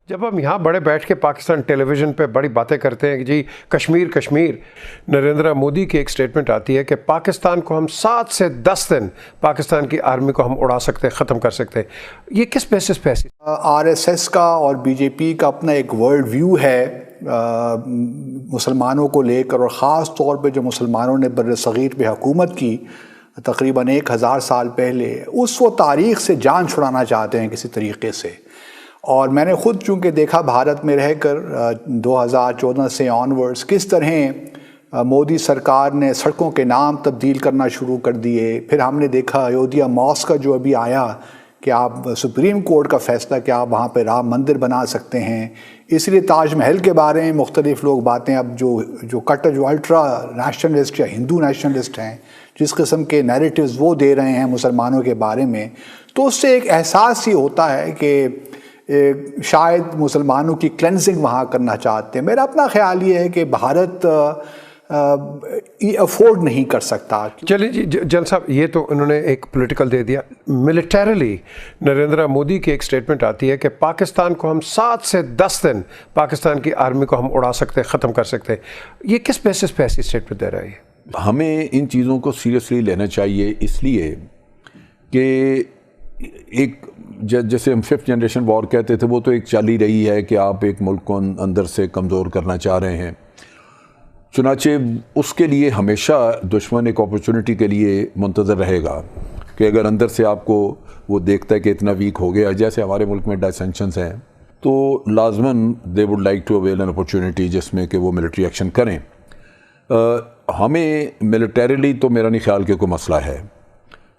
جب ہم یہاں بڑے بیٹھ کے پاکستان ٹیلی ویژن پہ بڑی باتیں کرتے ہیں کہ جی کشمیر کشمیر، نریندر مودی کی ایک سٹیٹمنٹ آتی ہے کہ پاکستان کو ہم 7 سے 10 دن پاکستان کی آرمی کو ہم اڑا سکتے ہیں، ختم کر سکتے ہیں۔ یہ کس بیسس پہ ایسی؟ آر ایس ایس کا اور بی جے پی کا اپنا ایک ورلڈ ویو ہے مسلمانوں کو لے کر، اور خاص طور پہ جو مسلمانوں نے بر صغیر پہ حکومت کی تقریباً 1000 سال پہلے، اس وہ تاریخ سے جان چھڑانا چاہتے ہیں کسی طریقے سے۔ اور میں نے خود چونکہ دیکھا بھارت میں رہ کر 2014 سے آنورڈز کس طرح مودی سرکار نے سڑکوں کے نام تبدیل کرنا شروع کر دیے۔ پھر ہم نے دیکھا ایودھیا ماسک کا جو ابھی آیا کہ آپ سپریم کورٹ کا فیصلہ کہ آپ وہاں پہ رام مندر بنا سکتے ہیں۔ اس لیے تاج محل کے بارے میں مختلف لوگ باتیں اب جو الٹرا نیشنلسٹ یا ہندو نیشنلسٹ ہیں، جس قسم کے نیریٹیوز وہ دے رہے ہیں مسلمانوں کے بارے میں، تو اس سے ایک احساس یہ ہوتا ہے کہ شاید مسلمانوں کی کلینزنگ وہاں کرنا چاہتے ہیں۔ میرا اپنا خیال یہ ہے کہ بھارت افورڈ نہیں کر سکتا۔ چلیں جی جن صاحب، یہ تو انہوں نے ایک پولیٹیکل دے دیا۔ ملیٹریلی نریندر مودی کی ایک سٹیٹمنٹ آتی ہے کہ پاکستان کو ہم 7 سے 10 دن پاکستان کی آرمی کو ہم اڑا سکتے ہیں، ختم کر سکتے ہیں۔ یہ کس بیسس پہ ایسی سٹیٹمنٹ دے رہا ہے؟ ہمیں ان چیزوں کو سیریسلی لینا چاہیے، اس لیے کہ ایک جیسے ہم 5th جنریشن وار کہتے تھے، وہ تو ایک چل ہی رہی ہے کہ آپ ایک ملک کو اندر سے کمزور کرنا چاہ رہے ہیں۔ چنانچہ اس کے لیے ہمیشہ دشمن ایک اپرچونٹی کے لیے منتظر رہے گا کہ اگر اندر سے آپ کو وہ دیکھتا ہے کہ اتنا ویک ہو گیا، جیسے ہمارے ملک میں ڈائسینشنز ہیں، تو لازماً they would like to avail an opportunity جس میں کہ وہ ملٹری ایکشن کریں۔ ہمیں ملٹریلی تو میرا نہیں خیال کہ کوئی مسئلہ ہے۔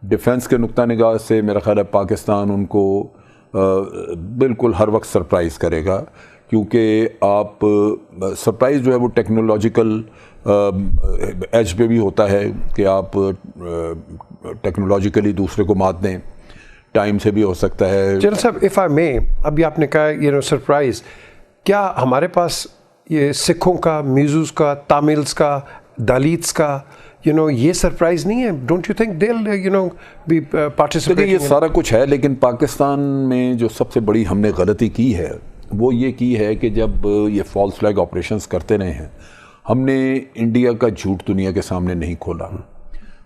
ڈیفنس کے نقطہ نگاہ سے میرا خیال ہے پاکستان ان کو بالکل ہر وقت سرپرائز کرے گا، کیونکہ آپ سرپرائز جو ہے وہ ٹیکنالوجیکل ایج پہ بھی ہوتا ہے کہ آپ ٹیکنالوجیکلی دوسرے کو مات دیں، ٹائم سے بھی ہو سکتا ہے۔ جنرل صاحب اف آئی مے، ابھی آپ نے کہا سرپرائز، کیا ہمارے پاس یہ سکھوں کا، میزوز کا، تاملز کا، دالیتس کا یہ سرپرائز نہیں ہے؟ Don't you think they'll be participating؟ یہ سارا کچھ ہے، لیکن پاکستان میں جو سب سے بڑی ہم نے غلطی کی ہے وہ یہ کی ہے کہ جب یہ فالس فلیگ آپریشنز کرتے رہے ہیں، ہم نے انڈیا کا جھوٹ دنیا کے سامنے نہیں کھولا۔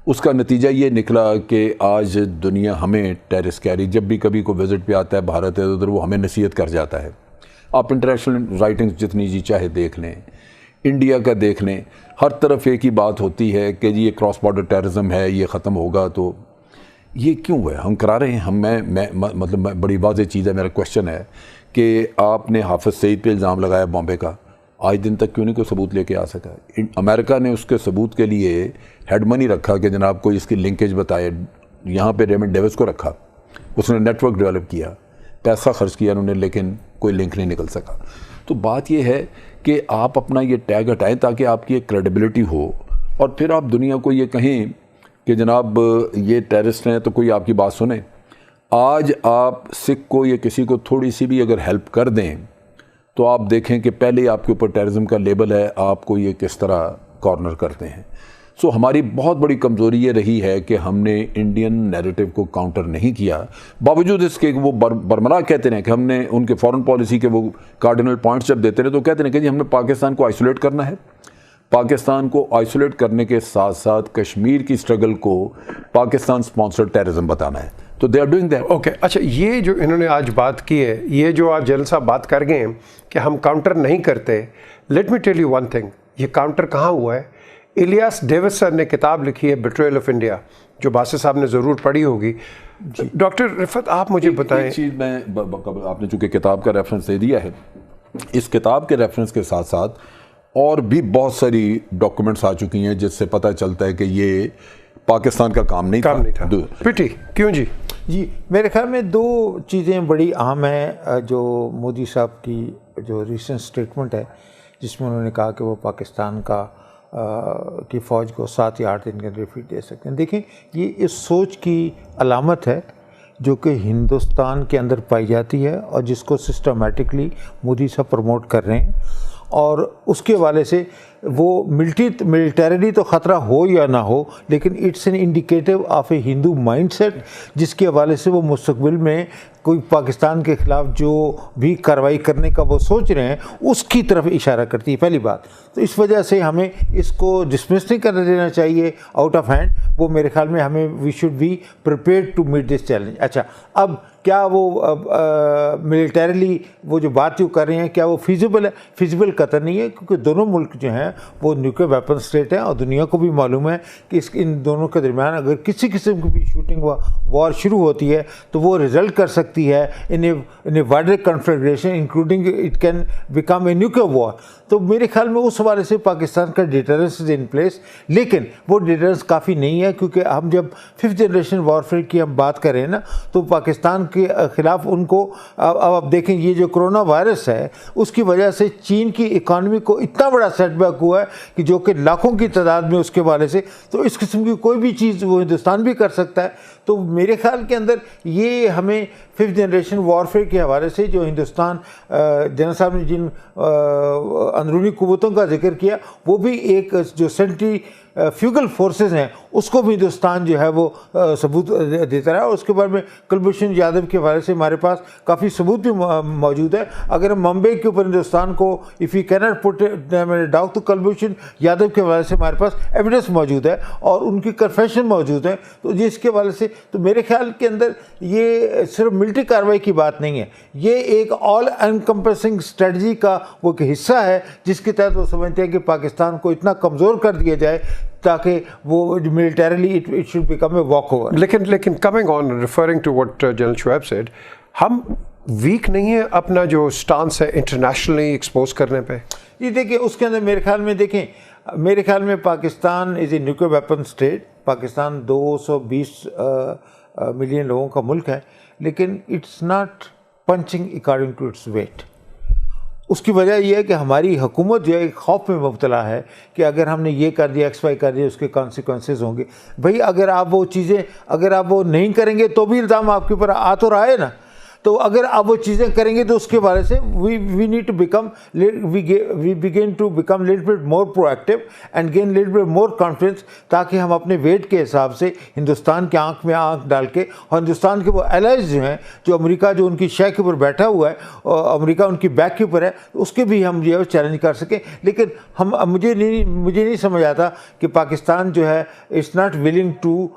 اس کا نتیجہ یہ نکلا کہ آج دنیا ہمیں ٹیررسٹ کہہ رہی، جب بھی کبھی کوئی وزٹ پہ آتا ہے بھارت ادھر وہ ہمیں نصیحت کر جاتا ہے۔ آپ انٹرنیشنل رائٹنگز جتنی جی چاہے دیکھ لیں، انڈیا کا دیکھ لیں، ہر طرف ایک ہی بات ہوتی ہے کہ جی یہ کراس بارڈر ٹیررزم ہے، یہ ختم ہوگا۔ تو یہ کیوں ہے؟ ہم کرا رہے ہیں۔ مطلب بڑی واضح چیز ہے، میرا کوشچن ہے کہ آپ نے حافظ سعید پہ الزام لگایا بامبے کا، آج دن تک کیوں نہیں کوئی ثبوت لے کے آ سکا؟ امریکہ نے اس کے ثبوت کے لیے ہیڈ منی رکھا کہ جناب کوئی اس کی لنکیج بتائے، یہاں پہ ریمنڈ ڈیوس کو رکھا، اس نے نیٹ ورک ڈیولپ کیا، پیسہ خرچ کیا انہوں نے، لیکن کوئی لنک نہیں نکل سکا۔ تو بات یہ ہے کہ آپ اپنا یہ ٹیگ ہٹائیں تاکہ آپ کی ایک کریڈیبلٹی ہو، اور پھر آپ دنیا کو یہ کہیں کہ جناب یہ ٹیررسٹ ہیں تو کوئی آپ کی بات سنیں۔ آج آپ سکھ کو یا کسی کو تھوڑی سی بھی اگر ہیلپ کر دیں تو آپ دیکھیں کہ پہلے آپ کے اوپر ٹیررزم کا لیبل ہے، آپ کو یہ کس طرح کارنر کرتے ہیں۔ سو ہماری بہت بڑی کمزوری یہ رہی ہے کہ ہم نے انڈین نیریٹو کو کاؤنٹر نہیں کیا، باوجود اس کے وہ برمراہ کہتے ہیں کہ ہم نے ان کے فورن پالیسی کے وہ کارڈینل پوائنٹس جب دیتے رہے تو کہتے ہیں کہ جی ہم نے پاکستان کو آئسولیٹ کرنا ہے۔ پاکستان کو آئسولیٹ کرنے کے ساتھ ساتھ کشمیر کی اسٹرگل کو پاکستان اسپانسرڈ ٹیررزم بتانا ہے، تو they are doing that. Okay, اچھا، یہ جو انہوں نے آج بات کی ہے، یہ جو آج جنرل صاحب بات کر گئے ہیں کہ ہم کاؤنٹر نہیں کرتے، let me tell you one thing, یہ کاؤنٹر کہاں ہوا ہے؟ الیاس ڈیوسن نے کتاب لکھی ہے بیٹریل آف انڈیا، جو باسط صاحب نے ضرور پڑھی ہوگی۔ ڈاکٹر رفعت آپ مجھے بتائیں۔ ایک چیز میں، آپ نے چونکہ کتاب کا ریفرنس دے دیا ہے، اس کتاب کے ریفرنس کے ساتھ ساتھ اور بھی بہت ساری ڈاکومنٹس آ چکی ہیں جس سے پتہ چلتا ہے کہ یہ پاکستان کا کام نہیں تھا۔ پٹی کیوں جی؟ جی میرے خیال میں دو چیزیں بڑی اہم ہیں جو مودی صاحب کی جو ریسنٹ سٹیٹمنٹ ہے، جس میں انہوں نے کہا کہ وہ پاکستان کی فوج کو 7 یا 8 دن کے ریفیٹ دے سکتے ہیں۔ دیکھیں، یہ اس سوچ کی علامت ہے جو کہ ہندوستان کے اندر پائی جاتی ہے اور جس کو سسٹمیٹکلی مودی صاحب پروموٹ کر رہے ہیں، اور اس کے حوالے سے وہ ملٹریلی تو خطرہ ہو یا نہ ہو، لیکن it's an indicative of a Hindu mindset, جس کے حوالے سے وہ مستقبل میں کوئی پاکستان کے خلاف جو بھی کارروائی کرنے کا وہ سوچ رہے ہیں اس کی طرف اشارہ کرتی ہے، پہلی بات. تو اس وجہ سے ہمیں اس کو ڈسمس نہیں کرنے دینا چاہیے آؤٹ آف ہینڈ. وہ میرے خیال میں ہمیں we should be prepared to meet this challenge. اچھا، اب کیا وہ ملیٹریلی وہ جو بات جو کر رہے ہیں کیا وہ فیزیبل ہے؟ فیزیبل قطع نہیں ہے، کیونکہ دونوں ملک جو ہیں وہ نیوکلیئر ویپن اسٹیٹ ہیں، اور دنیا کو بھی معلوم ہے کہ ان دونوں کے درمیان اگر کسی قسم کی بھی شوٹنگ وار شروع ہوتی ہے تو وہ رزلٹ کر سکتی ہے in a wider confederation including it can become a nuclear war. تو میرے خیال میں اس حوالے سے پاکستان کا ڈیٹرنس از ان پلیس، لیکن وہ ڈیٹرنس کافی نہیں ہے، کیونکہ ہم جب 5th جنریشن وارفیئر کی ہم بات کریں نا تو پاکستان کے خلاف ان کو اب آپ دیکھیں یہ جو کرونا وائرس ہے اس کی وجہ سے چین کی اکانومی کو اتنا بڑا سیٹ بیک ہوا ہے کہ جو کہ لاکھوں کی تعداد میں اس کے حوالے سے، تو اس قسم کی کوئی بھی چیز وہ ہندوستان بھی کر سکتا ہے. تو میرے خیال کے اندر یہ ہمیں 5th جنریشن وارفیئر کے حوالے سے جو ہندوستان جنرل صاحب نے جن اندرونی قوتوں کا ذکر کیا وہ بھی ایک جو سینٹری فیوگل فورسز ہیں اس کو بھی ہندوستان جو ہے وہ ثبوت دیتا رہا. اور اس کے بارے میں کلبھوشن یادو کے حوالے سے ہمارے پاس کافی ثبوت بھی موجود ہے. اگر ہم ممبئی کے اوپر ہندوستان کو اف یو کی ناٹ پٹ ڈاؤٹ تو کلبھوشن یادو کے حوالے سے ہمارے پاس ایویڈنس موجود ہے اور ان کی کنفیشن موجود ہے. تو جس کے حوالے سے تو میرے خیال کے اندر یہ صرف ملٹری کارروائی کی بات نہیں ہے، یہ ایک آل انکمپریسنگ اسٹریٹجی کا وہ ایک حصہ ہے جس کے تحت وہ سمجھتے ہیں کہ پاکستان کو اتنا کمزور کر دیا جائے تاکہ وہ militarily it should become a walkover. لیکن coming on referring to what general Shoaib said, ہم ویک نہیں ہیں اپنا جو سٹانس ہے انٹرنیشنلی ایکسپوز کرنے پہ؟ یہ دیکھیں اس کے اندر میرے خیال میں Pakistan is a nuclear weapon state. Pakistan 220 million لوگوں کا ملک ہے، لیکن it's not punching according to its weight. اس کی وجہ یہ ہے کہ ہماری حکومت جو ہے ایک خوف میں مبتلا ہے کہ اگر ہم نے یہ کر دیا ایکس وائی کر دیا اس کے کانسیکوینسز ہوں گے. بھائی اگر آپ وہ نہیں کریں گے تو بھی الزام آپ کے اوپر آ تو رہا ہے نا. تو اگر آپ وہ چیزیں کریں گے تو اس کے بارے سے we need to become we begin to become little bit more proactive and gain little bit more confidence, تاکہ ہم اپنے ویٹ کے حساب سے ہندوستان کے آنکھ میں آنکھ ڈال کے اور ہندوستان کے وہ الائز جو ہیں جو امریکہ جو ان کی شے کے اوپر بیٹھا ہوا ہے اور امریکہ ان کی بیک کے اوپر ہے اس کے بھی ہم جو ہے چیلنج کر سکیں. لیکن مجھے نہیں سمجھ آتا کہ پاکستان جو ہے it's not willing to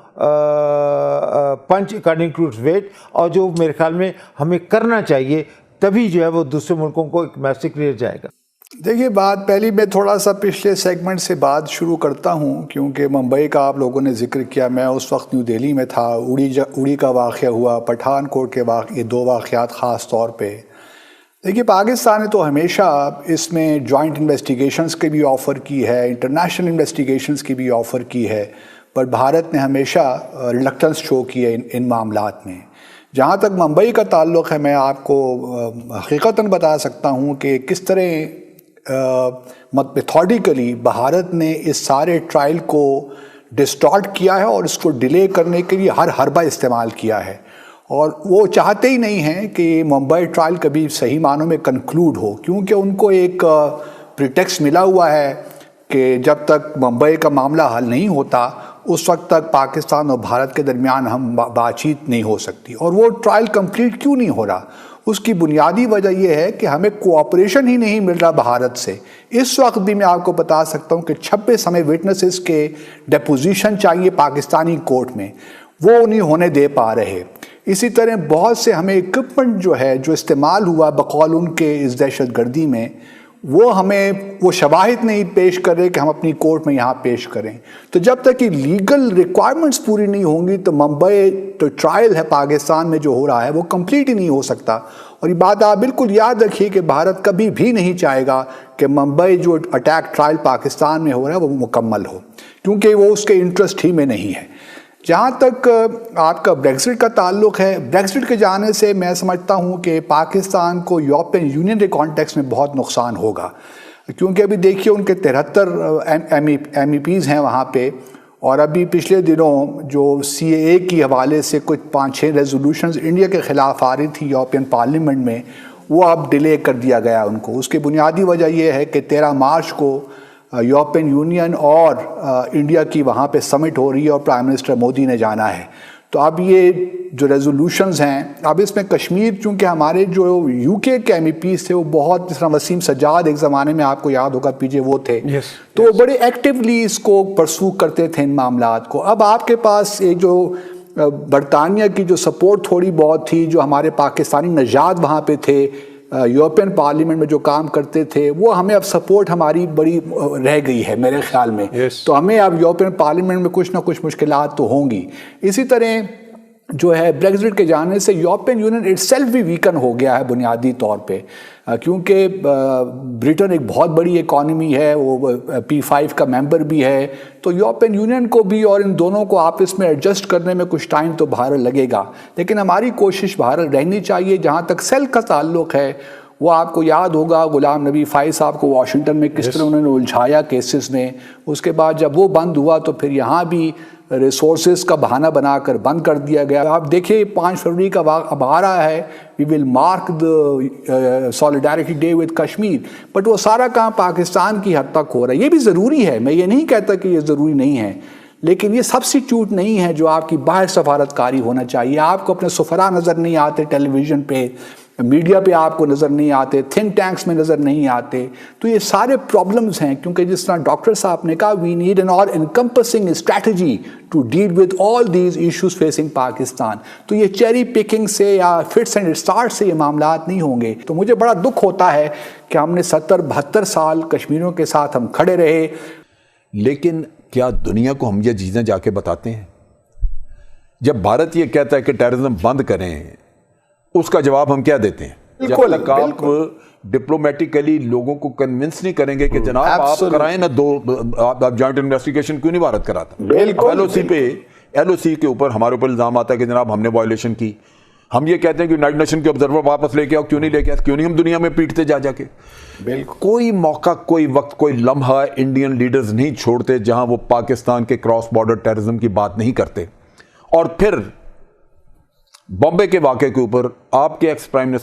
punch according to its weight, اور جو میرے خیال میں ہمیں کرنا چاہیے تبھی جو ہے وہ دوسرے ملکوں کو ایک میسج کلیئر جائے گا. دیکھیے بات پہلی میں تھوڑا سا پچھلے سیگمنٹ سے بات شروع کرتا ہوں، کیونکہ ممبئی کا آپ لوگوں نے ذکر کیا. میں اس وقت نیو دہلی میں تھا، اڑی کا واقعہ ہوا، پٹھان کوٹ کے یہ دو واقعات خاص طور پہ. دیکھیے پاکستان نے تو ہمیشہ اس میں جوائنٹ انویسٹیگیشنز کی بھی آفر کی ہے، انٹرنیشنل انویسٹیگیشنز کی بھی آفر کی ہے، پر بھارت نے ہمیشہ ریلکٹنس شو کی ہے ان معاملات میں. جہاں تک ممبئی کا تعلق ہے، میں آپ کو حقیقتاً بتا سکتا ہوں کہ کس طرح میتھوڈیکلی بھارت نے اس سارے ٹرائل کو ڈسٹارٹ کیا ہے اور اس کو ڈیلے کرنے کے لیے ہر حربہ استعمال کیا ہے. اور وہ چاہتے ہی نہیں ہیں کہ ممبئی ٹرائل کبھی صحیح معنوں میں کنکلوڈ ہو، کیونکہ ان کو ایک پریٹیکسٹ ملا ہوا ہے کہ جب تک ممبئی کا معاملہ حل نہیں ہوتا اس وقت تک پاکستان اور بھارت کے درمیان ہم بات چیت نہیں ہو سکتی. اور وہ ٹرائل کمپلیٹ کیوں نہیں ہو رہا؟ اس کی بنیادی وجہ یہ ہے کہ ہمیں کوآپریشن ہی نہیں مل رہا بھارت سے. اس وقت بھی میں آپ کو بتا سکتا ہوں کہ 26 ہمیں وٹنسز کے ڈیپوزیشن چاہیے پاکستانی کورٹ میں، وہ نہیں ہونے دے پا رہے. اسی طرح بہت سے ہمیں اکوپمنٹ جو ہے جو استعمال ہوا بقول ان کے اس دہشت گردی میں، وہ ہمیں وہ شواہد نہیں پیش کر رہے کہ ہم اپنی کورٹ میں یہاں پیش کریں. تو جب تک یہ لیگل ریکوائرمنٹس پوری نہیں ہوں گی تو ممبئی تو ٹرائل ہے پاکستان میں جو ہو رہا ہے وہ کمپلیٹ ہی نہیں ہو سکتا. اور یہ بات آپ بالکل یاد رکھیے کہ بھارت کبھی بھی نہیں چاہے گا کہ ممبئی جو اٹیک ٹرائل پاکستان میں ہو رہا ہے وہ مکمل ہو، کیونکہ وہ اس کے انٹرسٹ ہی میں نہیں ہے. جہاں تک آپ کا بریگزٹ کا تعلق ہے، بریگزٹ کے جانے سے میں سمجھتا ہوں کہ پاکستان کو یورپین یونین کے کانٹیکس میں بہت نقصان ہوگا، کیونکہ ابھی دیکھیے ان کے 73 ایم ای پیز ہیں وہاں پہ، اور ابھی پچھلے دنوں جو سی اے اے کی حوالے سے کچھ 5-6 ریزولوشنز انڈیا کے خلاف آ رہی تھی یورپین پارلیمنٹ میں، وہ اب ڈیلے کر دیا گیا ان کو. اس کی بنیادی وجہ یہ ہے کہ 13 مارچ کو یورپین یونین اور انڈیا کی وہاں پہ سمٹ ہو رہی ہے اور پرائم منسٹر مودی نے جانا ہے. تو اب یہ جو ریزولوشنز ہیں، اب اس میں کشمیر چونکہ ہمارے جو یو کے ایم ای پیز تھے وہ بہت، جس طرح وسیم سجاد ایک زمانے میں آپ کو یاد ہوگا پی جے وہ تھے، تو وہ بڑے ایکٹیولی اس کو پرسو کرتے تھے ان معاملات کو. اب آپ کے پاس ایک جو برطانیہ کی جو سپورٹ تھوڑی بہت تھی، جو ہمارے پاکستانی نژاد وہاں پہ تھے یورپین پارلیمنٹ میں جو کام کرتے تھے، وہ ہمیں اب سپورٹ ہماری بڑی رہ گئی ہے میرے خیال میں. تو ہمیں اب یورپین پارلیمنٹ میں کچھ نہ کچھ مشکلات تو ہوں گی. اسی طرح جو ہے بریگزٹ کے جانے سے یورپین یونین اٹ سیلف بھی ویکن ہو گیا ہے بنیادی طور پہ، کیونکہ برٹن ایک بہت بڑی اکانومی ہے، وہ P5 کا ممبر بھی ہے، تو یورپین یونین کو بھی اور ان دونوں کو آپس میں ایڈجسٹ کرنے میں کچھ ٹائم تو بہرحال لگے گا. لیکن ہماری کوشش بہرحال رہنی چاہیے. جہاں تک سیل کا تعلق ہے، وہ آپ کو یاد ہوگا غلام نبی فائز صاحب کو واشنگٹن میں کس طرح انہوں نے الجھایا کیسز میں. اس کے بعد جب وہ بند ہوا تو پھر یہاں بھی ریسورسز کا بہانہ بنا کر بند کر دیا گیا. آپ دیکھیں 5 فروری کا اب آ رہا ہے، we will mark the solidarity day with Kashmir, but وہ سارا کام پاکستان کی حد تک ہو رہا ہے. یہ بھی ضروری ہے، میں یہ نہیں کہتا کہ یہ ضروری نہیں ہے، لیکن یہ سبسٹیٹیوٹ نہیں ہے جو آپ کی باہر سفارتکاری ہونا چاہیے. آپ کو اپنے سفراء نظر نہیں آتے ٹیلی ویژن پہ، میڈیا پہ آپ کو نظر نہیں آتے، تھنک ٹینکس میں نظر نہیں آتے. تو یہ سارے پرابلمز ہیں، کیونکہ جس طرح ڈاکٹر صاحب نے کہا we need an all encompassing strategy to deal with all these issues facing Pakistan. تو یہ چیری پکنگ سے یا فٹس اینڈ اسٹارٹ سے یہ معاملات نہیں ہوں گے. تو مجھے بڑا دکھ ہوتا ہے کہ ہم نے 70-72 سال کشمیریوں کے ساتھ ہم کھڑے رہے. لیکن کیا دنیا کو ہم یہ چیزیں جا کے بتاتے ہیں؟ جب بھارت یہ کہتا ہے کہ ٹیررزم بند کریں، اس کا جواب ہم کیا دیتے ہیں؟ جب تک آپ ڈپلومیٹیکلی لوگوں کو کنونس نہیں کریں گے کہ جناب آپ کرائیں نا، آپ جوائنٹ انویسٹیگیشن کیوں نہیں بھارت کراتا؟ ایل او سی کے اوپر ہمارے اوپر الزام آتا ہے کہ جناب ہم نے وائلیشن کی. ہم یہ کہتے ہیں کہ یونائٹڈ نیشن کے آبزرور واپس لے کے آؤ، کیوں نہیں لے کے آؤ؟ کیوں نہیں ہم دنیا میں پیٹتے جا کے؟ کوئی موقع، کوئی وقت، کوئی لمحہ انڈین لیڈرز نہیں چھوڑتے جہاں وہ پاکستان کے کراس بارڈر ٹیررزم کی بات نہیں کرتے. اور پھر بامبے کے واقعے کے اوپر آپ کے ایکس پرائم منسٹر